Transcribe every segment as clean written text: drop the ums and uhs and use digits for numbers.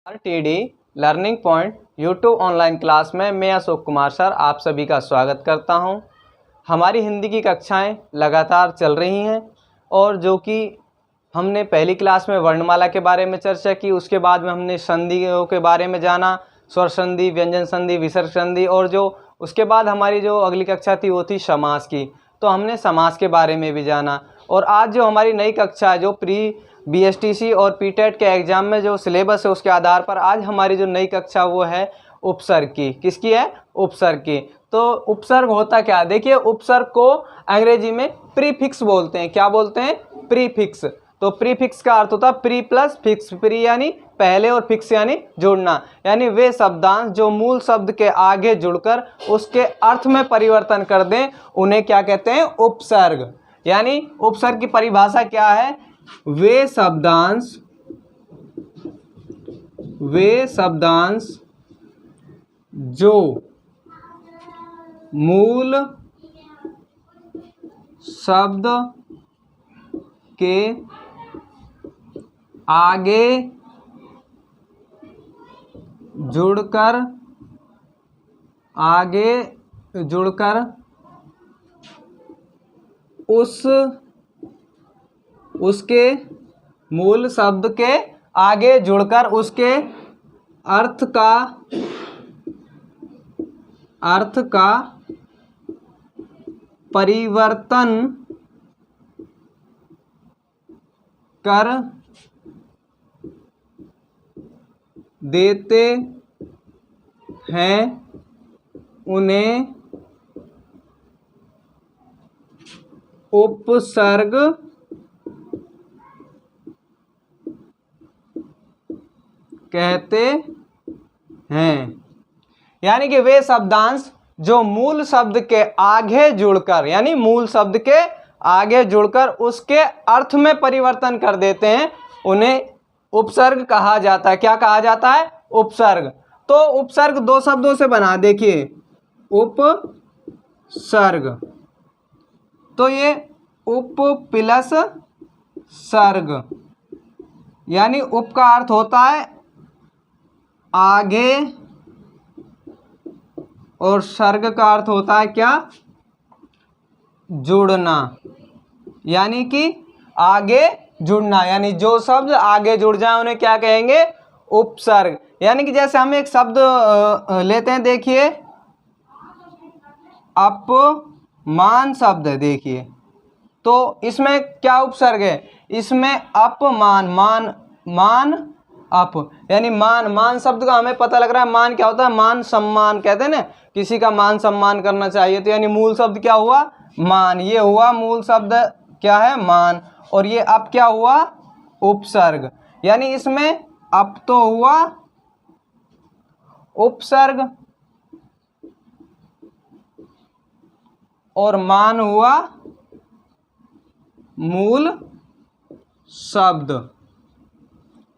TD learning point YouTube online class में मैं Ashok Kumar sir आप सभी का स्वागत करता हूं। हमारी हिंदी की कक्षाएं लगातार चल रही हैं और जो कि हमने पहली क्लास में वर्णमाला के बारे में चर्चा की, उसके बाद में हमने संधियों के बारे में जाना, स्वर संधि, व्यंजन संधि, विसर्ग संधि, और जो उसके बाद हमारी जो अगली कक्षा थी वो थी समास की, तो हमने समास के बारे में भी जाना। और आज जो हमारी नई कक्षा है, जो प्री बीएसटीसी और पीटेट के एग्ज़ाम में जो सिलेबस है उसके आधार पर आज हमारी जो नई कक्षा वो है उपसर्ग की। किसकी है? उपसर्ग की। तो उपसर्ग होता क्या? देखिए, उपसर्ग को अंग्रेजी में प्रीफिक्स बोलते हैं। क्या बोलते हैं? प्रीफिक्स। तो प्रीफिक्स का अर्थ होता है प्री प्लस फिक्स। प्री यानी पहले और फिक्स यानी जुड़ना, यानी वे शब्दांश जो मूल शब्द के आगे जुड़कर उसके अर्थ में परिवर्तन कर दें उन्हें क्या कहते हैं? उपसर्ग। यानी उपसर्ग की परिभाषा क्या है? वे शब्दांश जो मूल शब्द के आगे जुड़कर उसके मूल शब्द के आगे जुड़कर उसके अर्थ का परिवर्तन कर देते हैं उन्हें उपसर्ग कहते हैं। यानी कि वे शब्दांश जो मूल शब्द के आगे जुड़कर, यानी मूल शब्द के आगे जुड़कर उसके अर्थ में परिवर्तन कर देते हैं उन्हें उपसर्ग कहा जाता है। क्या कहा जाता है? उपसर्ग। तो उपसर्ग दो शब्दों से बना, देखिए, उपसर्ग। तो ये उप प्लस सर्ग, यानी उप का अर्थ होता है आगे और सर्ग का अर्थ होता है क्या? जुड़ना। यानी कि आगे जुड़ना, यानी जो शब्द आगे जुड़ जाए उन्हें क्या कहेंगे? उपसर्ग। यानी कि जैसे हम एक शब्द लेते हैं, देखिए, अपमान शब्द है, देखिए, तो इसमें क्या उपसर्ग है? इसमें अपमान, मान अप, यानी मान शब्द का हमें पता लग रहा है। मान क्या होता है? मान सम्मान कहते हैं ना, किसी का मान सम्मान करना चाहिए, तो यानी मूल शब्द क्या हुआ? मान। ये हुआ मूल शब्द क्या है? मान। और ये अब क्या हुआ? उपसर्ग। यानी इसमें अब तो हुआ उपसर्ग और मान हुआ मूल शब्द।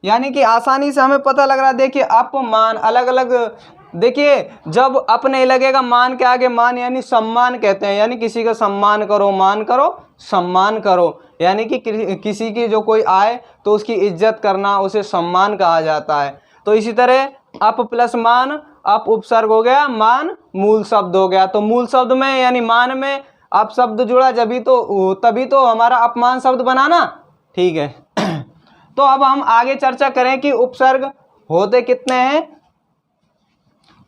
यानी कि आसानी से हमें पता लग रहा है। देखिए, अपमान अलग अलग, देखिए, जब अप नहीं लगेगा मान के आगे, मान यानी सम्मान कहते हैं, यानी किसी का सम्मान करो, मान करो, सम्मान करो, यानी कि किसी की जो कोई आए तो उसकी इज्जत करना, उसे सम्मान कहा जाता है। तो इसी तरह अप प्लस मान, अप उपसर्ग हो गया, मान मूल शब्द हो गया। तो मूल शब्द में यानी मान में अप शब्द जुड़ा, तभी तो हमारा अपमान शब्द बना ना। ठीक है। तो अब हम आगे चर्चा करें कि उपसर्ग होते कितने हैं,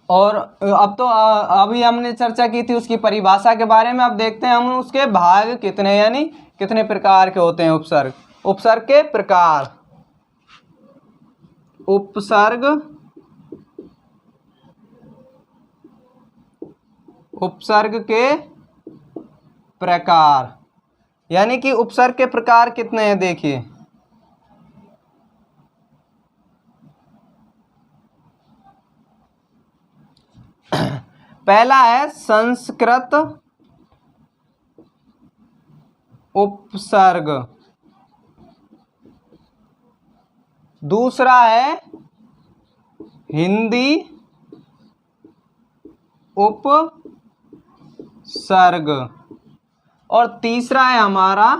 और अब तो अभी हमने चर्चा की थी उसकी परिभाषा के बारे में। अब देखते हैं हम उसके भाग कितने, यानी कितने प्रकार के होते हैं उपसर्ग। उपसर्ग के प्रकार। उपसर्ग के प्रकार, यानी कि उपसर्ग के प्रकार कितने हैं? देखिए, पहला है संस्कृत उपसर्ग, दूसरा है हिंदी उपसर्ग, और तीसरा है हमारा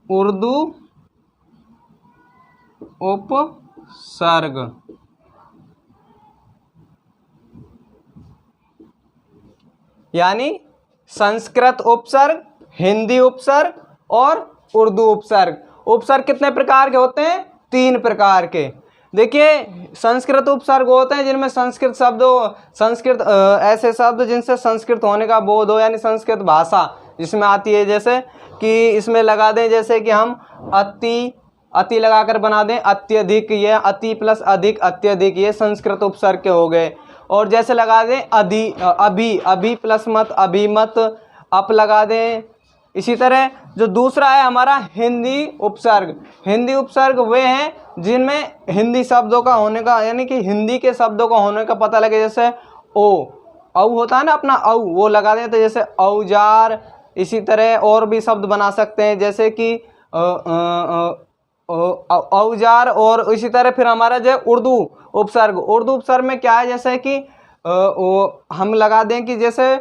उर्दू उपसर्ग। यानी संस्कृत उपसर्ग, हिंदी उपसर्ग और उर्दू उपसर्ग। उपसर्ग कितने प्रकार के होते हैं? 3 प्रकार के। देखिए, संस्कृत उपसर्ग होते हैं जिनमें संस्कृत ऐसे शब्द जिनसे संस्कृत होने का बोध हो, यानी संस्कृत भाषा जिसमें आती है। जैसे कि इसमें लगा दें, जैसे कि हम अति लगाकर बना दें अत्यधिक, ये अति प्लस अधिक अत्यधिक, ये संस्कृत उपसर्ग के हो गए। और जैसे लगा दें अभी प्लस मत अभिमत, अप लगा दें। इसी तरह जो दूसरा है हमारा हिंदी उपसर्ग। हिंदी उपसर्ग वे हैं जिनमें हिंदी शब्दों का होने का, यानी कि हिंदी के शब्दों का होने का पता लगे। जैसे औ होता है ना अपना औ, वो लगा दें तो जैसे औजार। इसी तरह और भी शब्द बना सकते हैं, जैसे कि औजार। और इसी तरह फिर हमारा जो उर्दू उपसर्ग में क्या है, जैसे कि हम लगा दें कि जैसे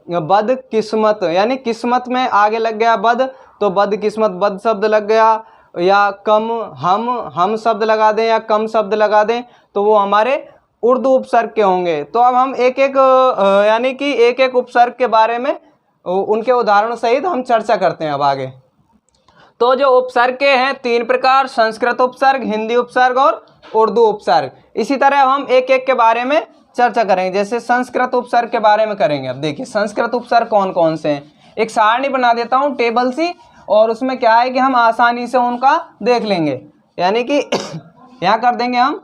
बदकिस्मत, यानी किस्मत में आगे लग गया बद, तो बदकिस्मत, बद शब्द लग गया। या कम, हम शब्द लगा दें या कम शब्द लगा दें, तो वो हमारे उर्दू उपसर्ग के होंगे। तो अब हम एक एक उपसर्ग के बारे में उनके उदाहरण सहित हम चर्चा करते हैं अब आगे। तो जो उपसर्ग के हैं 3 प्रकार, संस्कृत उपसर्ग, हिंदी उपसर्ग और उर्दू उपसर्ग। इसी तरह हम एक एक के बारे में चर्चा करेंगे। जैसे संस्कृत उपसर्ग के बारे में करेंगे। अब देखिए संस्कृत उपसर्ग कौन कौन से हैं। एक सारणी बना देता हूँ, टेबल सी, और उसमें क्या है कि हम आसानी से उनका देख लेंगे। यानी कि यहाँ कर देंगे हम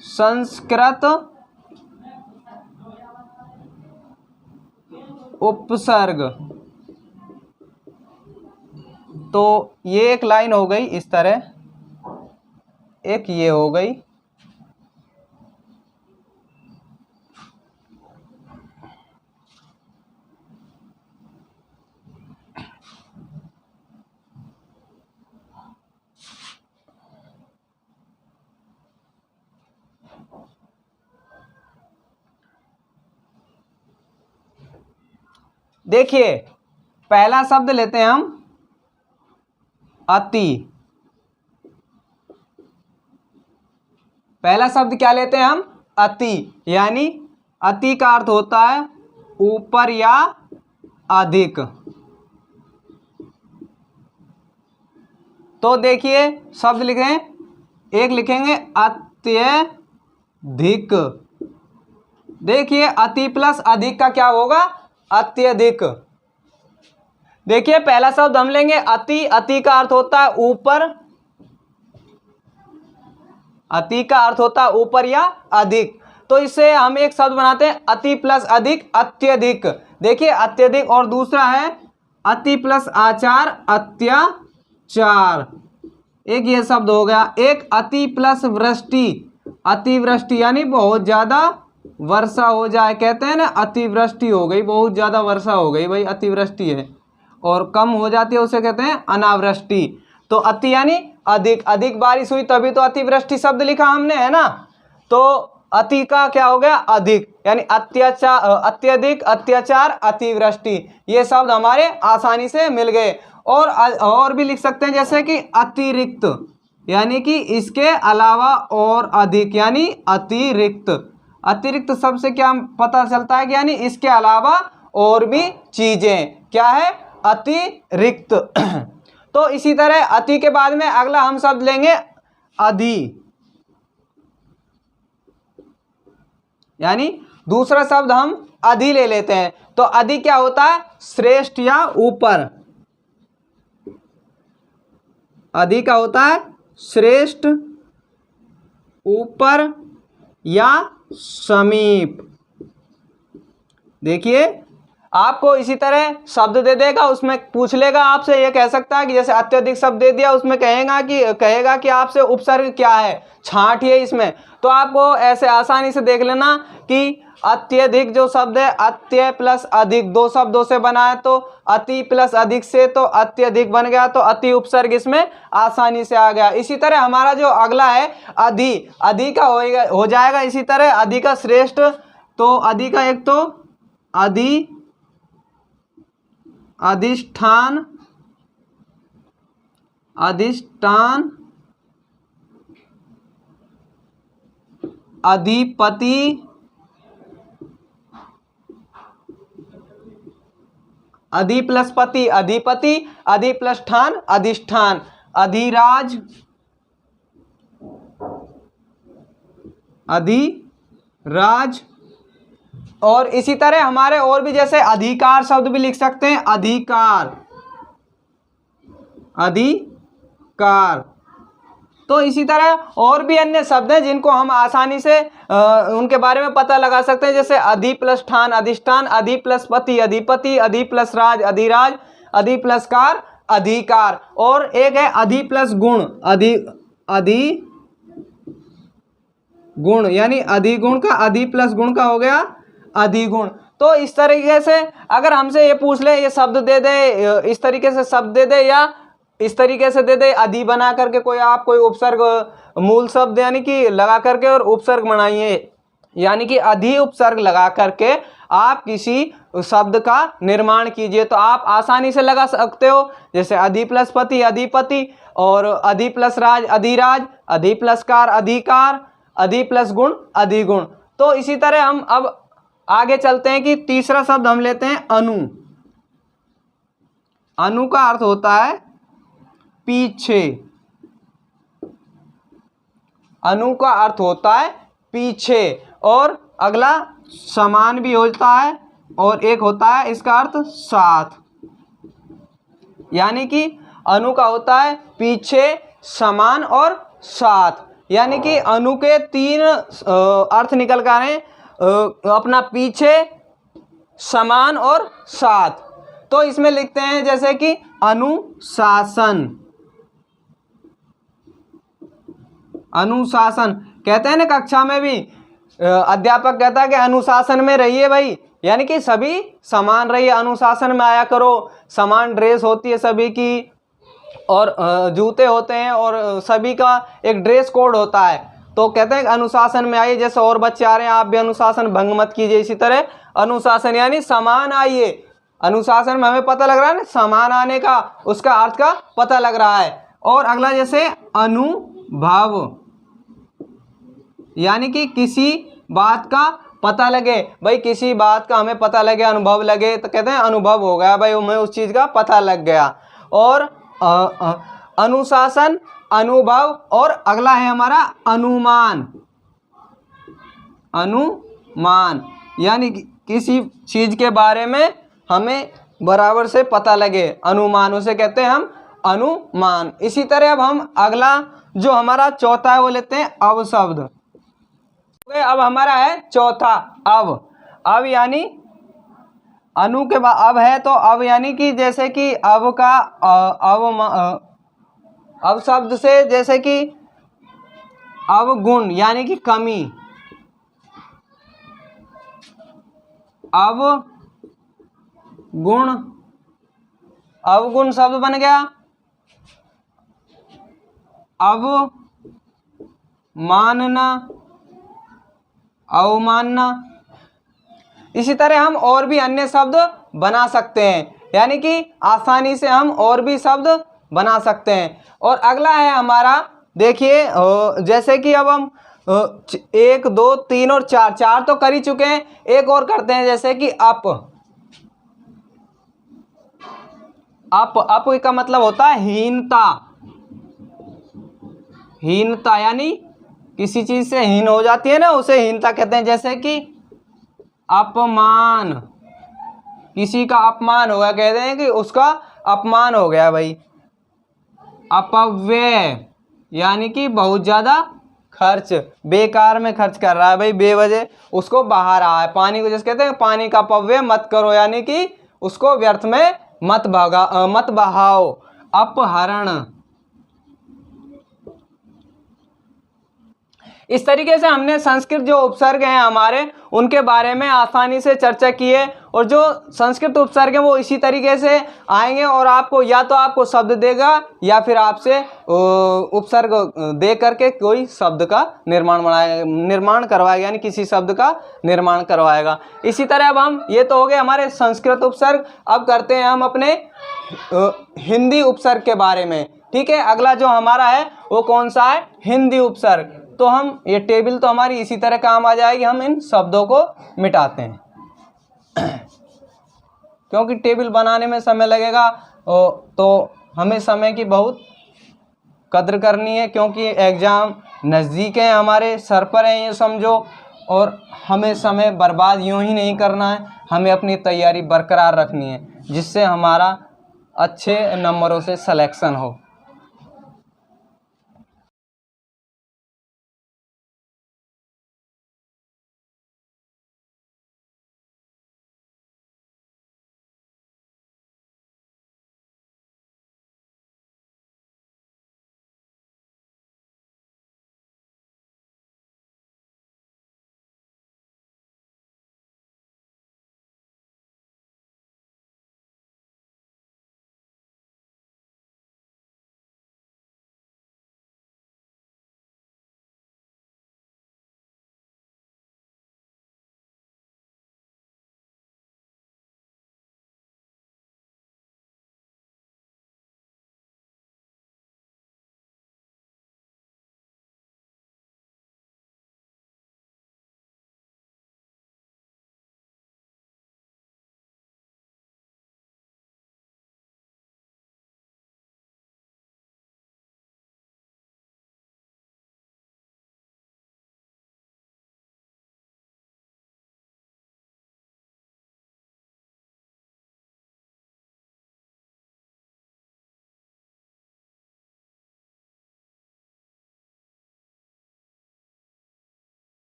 संस्कृत उपसर्ग। तो ये एक लाइन हो गई इस तरह, एक ये हो गई। देखिए पहला शब्द लेते हैं हम अति। पहला शब्द क्या लेते हैं हम? अति। यानी अति का अर्थ होता है ऊपर या अधिक। तो देखिए शब्द लिखें, एक लिखेंगे अत्यधिक। देखिए अति प्लस अधिक का क्या होगा? अत्यधिक। देखिए पहला शब्द हम लेंगे अति। अति का अर्थ होता है ऊपर, अति का अर्थ होता है ऊपर या अधिक। तो इससे हम एक शब्द बनाते हैं अति प्लस अधिक अत्यधिक। देखिए अत्यधिक। और दूसरा है अति प्लस आचार अत्याचार, एक ये शब्द हो गया। एक अति प्लस वृष्टि, अतिवृष्टि, यानी बहुत ज्यादा वर्षा हो जाए, कहते हैं ना अतिवृष्टि हो गई, बहुत ज्यादा वर्षा हो गई, भाई अतिवृष्टि है। और कम हो जाती है उसे कहते हैं अनावृष्टि। तो अति यानी अधिक, अधिक बारिश हुई तभी तो अतिवृष्टि शब्द लिखा हमने, है ना। तो अति का क्या हो गया? अधिक, यानी अत्याचार, अत्यधिक, अत्याचार, अतिवृष्टि, ये शब्द हमारे आसानी से मिल गए। और भी लिख सकते हैं, जैसे कि अतिरिक्त, यानी कि इसके अलावा और अधिक, यानी अतिरिक्त। अतिरिक्त शब्द से क्या पता चलता है कि यानी इसके अलावा और भी चीजें, क्या है? अतिरिक्त। तो इसी तरह अति के बाद में अगला हम शब्द लेंगे अधि। यानी दूसरा शब्द हम अधि ले लेते हैं। तो अधि क्या होता है? श्रेष्ठ या ऊपर। अधि का होता है श्रेष्ठ, ऊपर या समीप। देखिए आपको इसी तरह शब्द दे देगा, उसमें पूछ लेगा आपसे, ये कह सकता है कि जैसे अत्यधिक शब्द दे दिया, उसमें कहेगा कि आपसे उपसर्ग क्या है, छांटिए इसमें। तो आपको ऐसे आसानी से देख लेना कि अत्यधिक जो शब्द है अत्य प्लस अधिक, 2 शब्दों से बना है, तो अति प्लस अधिक से तो अत्यधिक बन गया, तो अति उपसर्ग इसमें आसानी से आ गया। इसी तरह हमारा जो अगला है अधि, अधि का हो जाएगा इसी तरह अधि का श्रेष्ठ। तो अधि का एक तो अधि, अधिष्ठान, अधिष्ठान, अधिपति, अधि प्लस पति अधिपति, अधि प्लस ठान अधिष्ठान, अधिराज, अधिराज। और इसी तरह हमारे और भी जैसे अधिकार शब्द भी लिख सकते हैं, अधिकार, अधिकार। तो इसी तरह और भी अन्य शब्द हैं जिनको हम आसानी से उनके बारे में पता लगा सकते हैं, जैसे अधि प्लस ठान अधिष्ठान, अधि प्लस पति अधिपति, अधि प्लस राज अधिराज, अधि प्लस कार अधिकार। और एक है अधि प्लस गुण, अधि गुण, यानी अधिगुण का अधि प्लस गुण का हो गया अधिगुण। तो इस तरीके से अगर हमसे ये पूछ ले ये शब्द दे दे, इस तरीके से शब्द दे दे या इस तरीके से दे दे, अधि बना करके कोई आप कोई उपसर्ग मूल शब्द यानी कि लगा करके और उपसर्ग बनाइए, यानी कि अधि उपसर्ग लगा करके आप किसी शब्द का निर्माण कीजिए, तो आप आसानी से लगा सकते हो। जैसे अधि प्लस पति अधिपति, और अधि प्लस राज अधिराज, अधि प्लस कार अधिकार, अधि प्लस गुण अधिगुण। तो इसी तरह हम अब आगे चलते हैं कि तीसरा शब्द हम लेते हैं अनु। अनु का अर्थ होता है पीछे, अनु का अर्थ होता है पीछे। और अगला समान भी होता है, और एक होता है इसका अर्थ साथ, यानी कि अनु का होता है पीछे, समान और साथ। यानी कि अनु के तीन अर्थ निकल कर आए, अपना पीछे, समान और साथ। तो इसमें लिखते हैं जैसे कि अनुशासन, अनुशासन कहते हैं ना कक्षा में भी अध्यापक कहता है कि अनुशासन में रहिए भाई, यानी कि सभी समान रहिए, अनुशासन में आया करो, समान ड्रेस होती है सभी की, और जूते होते हैं, और सभी का एक ड्रेस कोड होता है। तो कहते हैं कि अनुशासन में आइए, जैसे और बच्चे आ रहे हैं आप भी अनुशासन भंग मत कीजिए। इसी तरह अनुशासन यानी समान आइए, अनुशासन में हमें पता लग रहा है ना समान आने का, उसका अर्थ का पता लग रहा है। और अगला जैसे अनुभव, यानी कि किसी बात का पता लगे, भाई किसी बात का हमें पता लगे, अनुभव लगे, तो कहते हैं अनुभव हो गया भाई, हमें उस चीज़ का पता लग गया। और अनुशासन, अनुभव, और अगला है हमारा अनुमान, अनुमान यानी कि किसी चीज़ के बारे में हमें बराबर से पता लगे, अनुमान, उसे कहते हैं हम अनुमान। इसी तरह अब हम अगला जो हमारा चौथा है वो लेते हैं अव शब्द। अब हमारा है चौथा अव। अव यानी अनु के बाद अब है, तो अब यानी कि जैसे कि अब का अब शब्द से जैसे कि अवगुण यानी कि कमी, अवगुण, अवगुण शब्द बन गया। अवमानना, अवमानना। इसी तरह हम और भी अन्य शब्द बना सकते हैं, यानी कि आसानी से हम और भी शब्द बना सकते हैं। और अगला है हमारा, देखिए जैसे कि अब हम 1 2 3 और 4, 4 तो कर ही चुके हैं, एक और करते हैं जैसे कि अप। अप का मतलब होता है हीनता, हीनता यानी किसी चीज से हीन हो जाती है ना, उसे हीनता कहते हैं। जैसे कि अपमान, किसी का अपमान हो गया, कहते हैं कि उसका अपमान हो गया भाई। अपव्यय यानी कि बहुत ज़्यादा खर्च, बेकार में खर्च कर रहा है भाई, बेवजह उसको बहा रहा है। पानी को जैसे कहते हैं पानी का अपव्यय मत करो, यानी कि उसको व्यर्थ में मत बहाओ। अपहरण, इस तरीके से हमने संस्कृत जो उपसर्ग हैं हमारे उनके बारे में आसानी से चर्चा की है। और जो संस्कृत उपसर्ग हैं वो इसी तरीके से आएंगे, और आपको या तो आपको शब्द देगा या फिर आपसे उपसर्ग दे करके कोई शब्द का निर्माण करवाएगा, यानी किसी शब्द का निर्माण करवाएगा। इसी तरह अब हम, ये तो हो गए हमारे संस्कृत उपसर्ग, अब करते हैं हम अपने हिंदी उपसर्ग के बारे में। ठीक है, अगला जो हमारा है वो कौन सा है, हिंदी उपसर्ग। तो हम ये टेबल तो हमारी इसी तरह काम आ जाएगी, हम इन शब्दों को मिटाते हैं क्योंकि टेबल बनाने में समय लगेगा, तो हमें समय की बहुत कद्र करनी है क्योंकि एग्ज़ाम नज़दीक है, हमारे सर पर है ये समझो, और हमें समय बर्बाद यूं ही नहीं करना है, हमें अपनी तैयारी बरकरार रखनी है जिससे हमारा अच्छे नंबरों से सिलेक्शन हो।